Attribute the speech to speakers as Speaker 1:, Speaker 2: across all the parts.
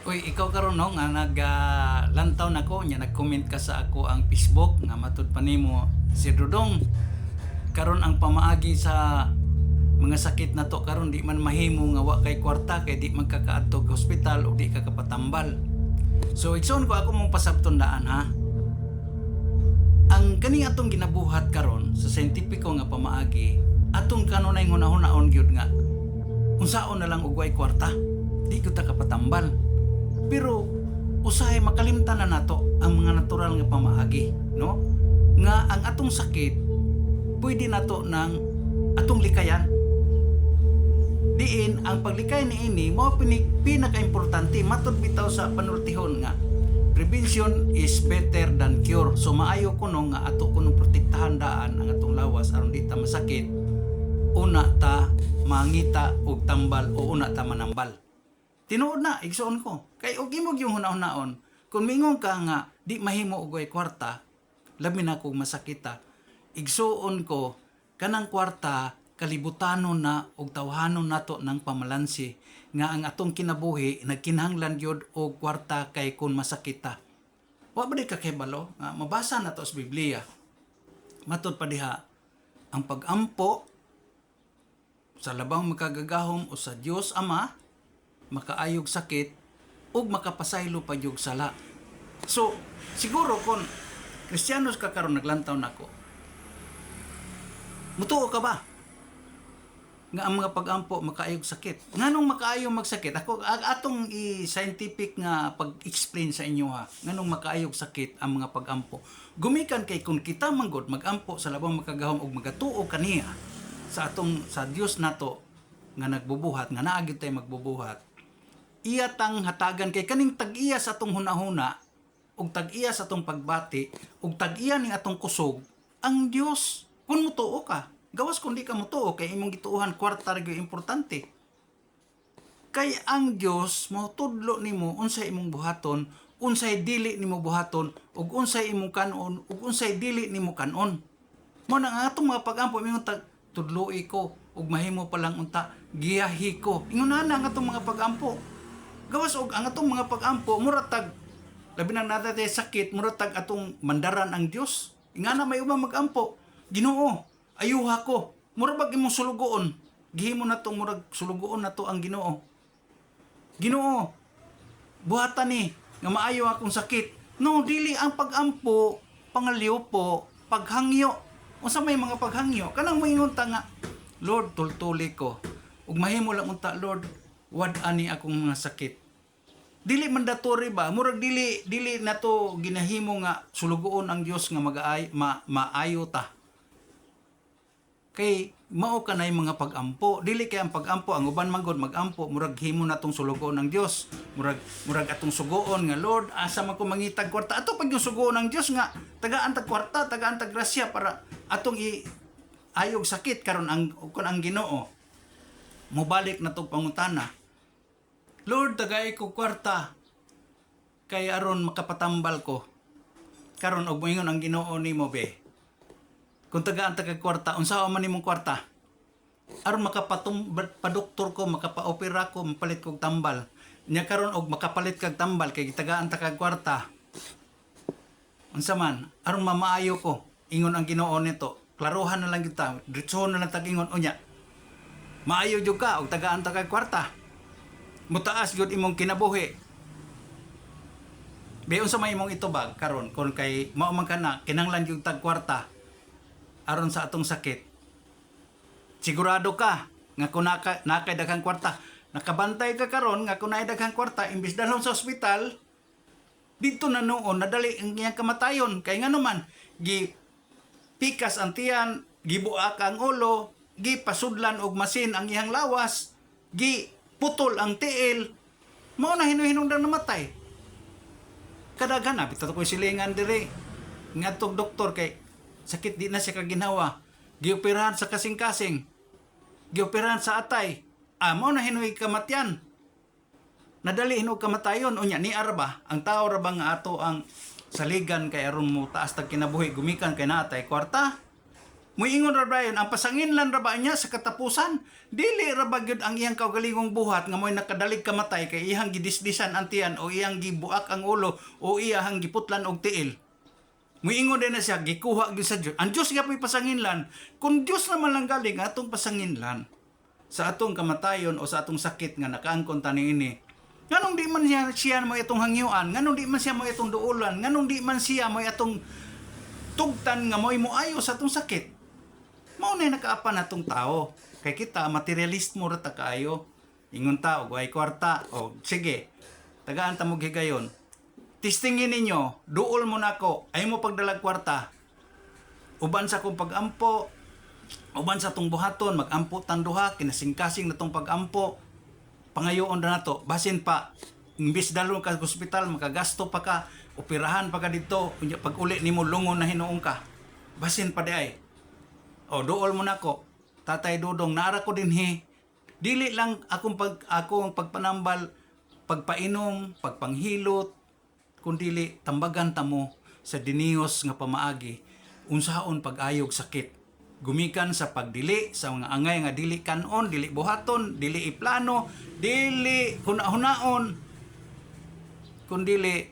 Speaker 1: Uy, ikaw karon no nga naglantaw nako nya nag-comment ka sa ako ang Facebook nga matud pa nimo si Dudong karon ang pamaagi sa mga sakit na to karon di man mahimo nga wa kay kwarta kay di man ka kaadto sa ospital o di ka kapatambal. So igsoon ko ako mong pasabtondaan ha. Ang kani atong ginabuhat karon sa siyentipiko nga pamaagi atong kanunay hunahon gyud nga unsaon na lang og way kwarta di ko ta kapatambal. Pero usahay makalimtan na nato ang mga natural nga pamaagi, no? Nga ang atong sakit pwede nato ng atong likayan. Diin ang paglikay niini mao pinaka-importante matud bitaw sa panultihon nga prevention is better than cure. So maayo kuno nga ato kuno protektahan daan ang atong lawas aron di ta masakit. Una ta mangita og tambal o una ta manambal. Tinuod na, igsoon ko. Kay og imog yung hunahon-naon, kung mingon ka nga di mahimo og way kwarta, labi na kog masakita. Igsoon ko kanang kwarta kalibutanon na og tawhanon nato ng pamalansi nga ang atong kinabuhi nagkinahanglan gyud og kwarta kay kun masakita. Wa ba di ka kahibalo nga mabasa nato sa Biblia. Matud pa diha ang pag-ampo sa labang makagagahom o sa Dios Ama makaayog sakit ug makapasaylo pa yung sala. So, siguro kung Kristiyanos ka karon naglantaw nako. Mutuo ka ba? Nga ang mga pag-ampo makaayog sakit. Nganong makaayog magsakit? Ako atong scientific nga pag-explain sa inyo ha. Nganong makaayog sakit ang mga pag-ampo? Gumikan kay kung kita manggod mag-ampo sa labang makagahom ug magatuo kaniya sa Dios nato nga nagbubuhat nga naa gyud tay magbubuhat. Iya tang hatagan kay kaning tag-iya sa atong hunahuna ug tag-iya sa atong pagbati ug tag-iya ning atong kusog ang Dios. Kun mutuo ka, gawas kun di ka mutuo kay imong gituohan kwarta ra gyud importante. Kay ang Dios mo tudlo nimo unsay imong buhaton, unsay dili nimo buhaton ug unsay imong kanon ug unsay dili nimo kanon. Mo nang atong mga pag-ampo imong tudloi ko ug mahimo pa lang unta giyahi ko. Ingon na ang atong mga pag-ampo. Gawas og ang atong mga pag-ampo muratag labi na natatay sakit muratag atong mandaran ang Dios. Ingana may ubang mag-ampo. Ginoo, ayuha ko. Mura bag imong sulugoon. Gihimo na to murag sulugoon na to ang Ginoo. Ginoo, buhatan ni nga maayo akong sakit. No, dili ang pag-ampo, pangaliw po, paghangyo. Unsa may mga paghangyo? Kanang moingon ta nga, Lord, tultuli ko. Ug mahimo lang unta, Lord, wad-ani akong mga sakit. Dili mandatory ba? Murag dili nato ginahimo nga sulugoon ang Dios nga maayo ta. Kay mao kanay mga pag-ampo. Dili kay ang pag-ampo ang uban man gud mag-ampo murag himo natong sulugoon ng Dios. Murag atong sugoon nga Lord, asa man ko mangitag kwarta. Ato pag yung sugoon ng Dios nga tagaan tag kwarta, tagaan tag grasya para atong ayog sakit karon ang Ginoo. Mobalik na to pangutana. Lord, tagay ko kwarta kay aron makapatambal ko. Karon og moingon ang Ginoo nimo be. Kung tagaan tagag kwarta, unsa man nimong kwarta? Aron makapadoktor ko, makapaopera ko, mapalit kog tambal. Nya karon og makapalit kag tambal kay tagaan tagag kwarta. Unsa man, aron mamaayo ko. Ingon ang Ginoo nito. Klarohan na lang kita, diretsohon na lang tag-ingon unya. Maayo jud ka og tagaan tagag kwarta. Mutaas gyud imong kinabuhi. Beyon sa may imong itubag karon kon kay mao man kana kinahanglan gyud tag kwarta aron sa atong sakit. Sigurado ka nga kun nakay daghang kwarta, nakabantay ka karon nga kun naay daghang kwarta imbis dalhon sa ospital dito na noon nadali ang iyang kamatayon kay ngano man pikas ang tiyan, gibuak ang ulo, gipasudlan og masin ang iyang lawas, putol ang tiil, mao na hinuhinungdan namatay. Kadaghan na bitaw ko silingan diri ngadtong doktor kay sakit di na siya kaginawa. Gioperahan sa kasing-kasing. Gioperahan sa atay. Mao na hinuy kamatyan. Nadali hinuy kamatayon unya ni arba ang tao ra ba nga ato ang saligan kay aron mo taas tag kinabuhi gumikan kay naatay kwarta. Muingon ra ba yun, ang pasanginlan ra ba niya sa katapusan? Dili ra ba gyud ang iyang kaugalingong buhat nga mo'y nakadalig kamatay kay iyang gidisdisan ang tiyan o iyang gibuak ang ulo o iyang giputlan og tiil. Muingon din na siya, gikuha gyud sa Dios. Ang Dios gyapon pasanginlan. Kung Dios naman lang galing atong pasanginlan sa atong kamatayon o sa atong sakit nga nakaangkon ta niini. Nganong di man siya mo itong hangyuan? Nganong di man siya mo itong duulan? Nganong di man siya mo itong tugtan nga mo'y muayo sa atong sakit? Mao na nakaapan natong tao. Kay kita materialist mo ra ta kaayo. Ingon ta og way kwarta o sige. Tagaan ta mo gigayon. Tistingin ninyo, duol mo nako, ay mo pagdalag kwarta. Uban sa kong pagampo, uban sa tong buhaton, magampo tang duha, kinasing-kasing na tong pagampo. Pangayoon na nato, basin pa, imbis dalon ka sa hospital, makagasto pa ka, operahan pa ka dito, pag uli nimo lungon na hinuong ka. Basin pa di ay. O duol mo nako, Tatay Dudong, naara ko din dili lang akong pagpanambal, pagpainom, pagpanghilot, kundili tambagan ta mo sa diniyos nga pamaagi unsaon pag-ayog sakit gumikan sa pagdili sa mga angay nga dili kanon, dili buhaton, dili iplano, dili hunaon kundili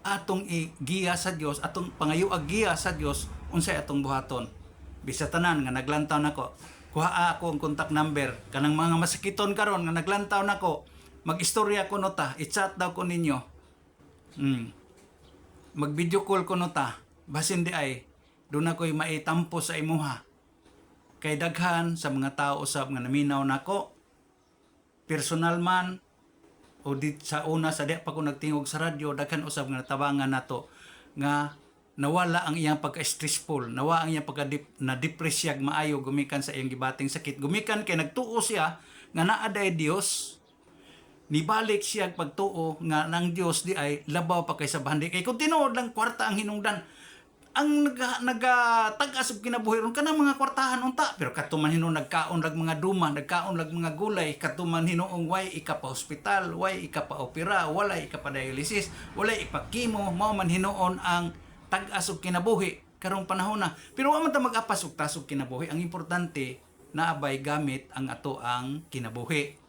Speaker 1: atong igiya sa Dios, atong pangayoag giya sa Dios unsay atong buhaton. Bisa tanan nga naglantaw nako, kuha ako ang contact number kanang mga masakiton karon nga naglantaw nako, mag-istorya ko nota, i-chat daw ko ninyo. Mag-video call ko nota, basin di ay doon ako'y maitampo sa imuha. Kay daghan sa mga tao usab nga naminaw nako, personal man o di sa una sa di pa ko nagtingog sa radyo, daghan usab nga natabangan nato nga nawala ang iyang pagka-stressful, nawala ang iyang na-depress siya maayo gumikan sa iyang gibating sakit. Gumikan kay nagtuo siya nga naa day Dios. Nibalik siya pagtuo nga ng Dios di ay labaw pa kay sa bandi. Kay kung tinuod lang kwarta ang hinungdan, ang nagatagas og kinabuhi ron kanang mga kwartahan unta, pero katuman hinuon nagkaon lag mga duma, nagkaon lag mga gulay, katuman hinuong way ika pa hospital, way ika pa opera, walay ika pa dialysis, walay ipakimo, mao man hinuon ang tagas og kinabuhi karong panahon na. Pero wa man ta mag-apas og tasog kinabuhi, ang importante naabay gamit ang ato ang kinabuhi.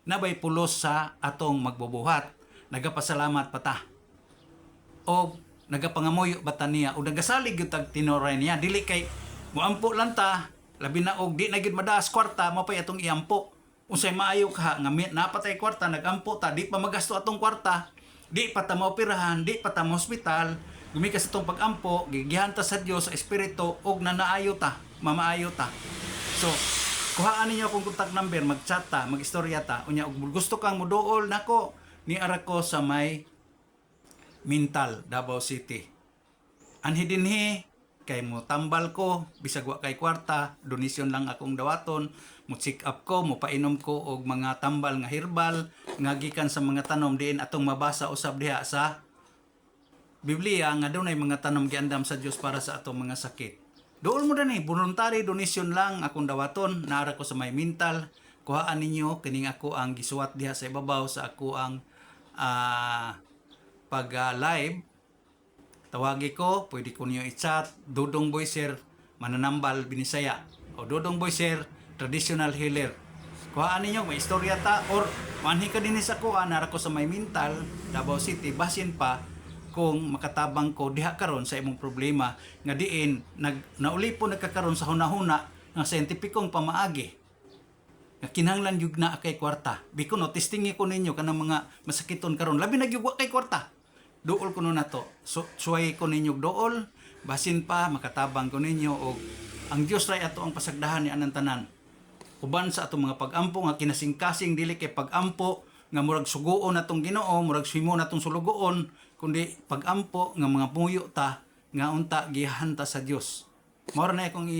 Speaker 1: Nabay pulos sa atong magbubuhat. Nagapasalamat pa ta. O nagapangamoy bata niya o nagasalig yung tinoray niya. Dili kay muampo lang ta, labi na og di na gyud madaas kwarta, mapay atong iampo. Unsay maayo ka nga napatay kwarta, nagampo ta, di pa magasto atong kwarta, di pa ta maoperahan, di pa ta mo hospital, gumikas atong pagampo, gigihan ta sa Dios sa espiritu og nanaayo ta, mamaayo ta. So, kuhaan ninyo akong contact number, mag-chat ta, mag-istorya ta. Unya, gusto kang muduol, nako, ni ara ko sa may Mintal, Davao City. Anhi dinhi, kay mo tambal ko, bisag wa kay kwarta, donation lang akong dawaton, mo check up ko, mo painom ko og mga tambal nga herbal, nga gikan sa mga tanom diin atong mabasa usab diha sa Biblia nga dunay mga tanom giandam sa Dios para sa atong mga sakit. Doon mo dani, voluntary donation lang akong dawaton, naara ko sa may Mintal. Kuhaan ninyo, kining ako ang gisuwat diha sa ibabaw sa ako ang pag-live. Tawagi ko, pwede ko niyo i-chat, Dudong Boyser, Mananambal, Binisaya. O Dudong Boyser, Traditional Healer. Kuhaan ninyo, may istorya ta, or manhi ka din sa kuhaan, naara ko sa may Mintal, Davao City, basin pa, kung makatabang ko diha karon sa imong problema nga diin nauli po nagkakaroon sa hunahuna nga siyentipikong pamaagi nga kinahanglan jud na kay kwarta. Biko no testingi ko ninyo kanang mga masakiton karon labi na gyud kay kwarta. Duol ko no nato. So suway ko ninyo duol basin pa makatabang ko ninyo og ang Dios ray ato ang pasagdahan ni anang tanan. Uban sa atong mga pagampo nga kinasing-kasing dili kay pagampo nga murag suguon natong Ginoo, murag swimo natong sulugoon, kundi pagampo nga mga puyo ta nga unta gihanta sa Dios. Mao na akong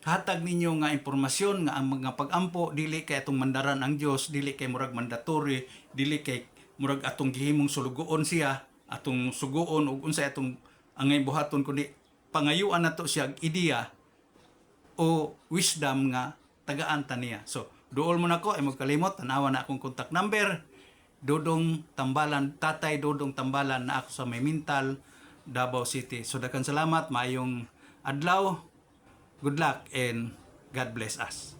Speaker 1: hatag ninyo nga impormasyon nga ang mga pagampo dili kay atong mandaran ang Dios, dili kay murag mandatory, dili kay murag atong gihimong sulugoon siya, atong suguon ug unsay atong angay buhaton, kundi pangayuan nato siya ideya o wisdom nga tagaan ta niya. So duol mo nako ay magkalimot, tanawa na akong contact number. Dudong Tambalan, Tatay Dudong Tambalan na ako sa may Mintal, Davao City. So daghang salamat, maayong adlaw. Good luck and God bless us.